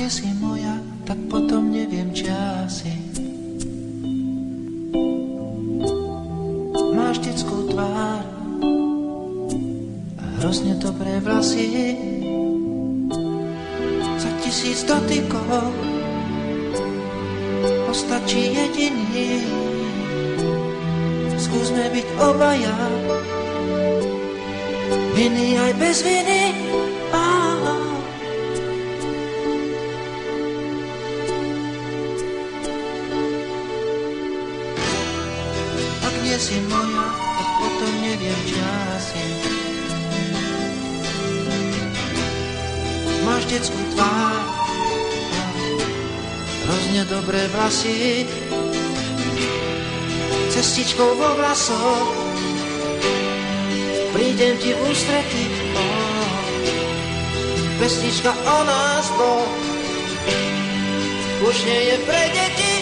nie si moja, tak potom neviem, či asi. Máš detskú tvár a hrozne dobré vlasy. Za 1000 dotykov postačí jediný. Skúsme byť obaja, viny aj bez viny. Ak nie si moja, tak potom neviem, či asi. Máš detskú tvár, hrozne dobré vlasy, cestičkou vo vlasoch, prídem ti v ústrety. Pesnička o nás dvoch už nie je pre deti.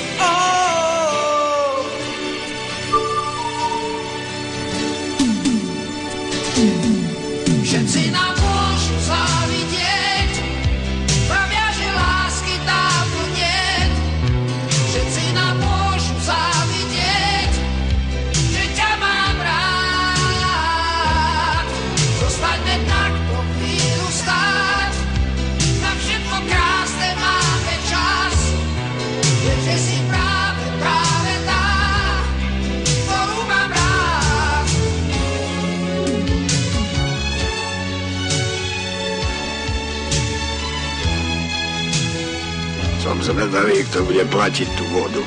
Všetci nám môžu závidieť, pravia, že lásky dávno niet. Všetci nám môžu závidieť, že ťa mám rád. Zostaňme takto chvíľu stáť, na všetko krásne máme čas. Viem, že si práve tá, ktorú mám rád. Som zvedavý, kto bude platiť tú vodu.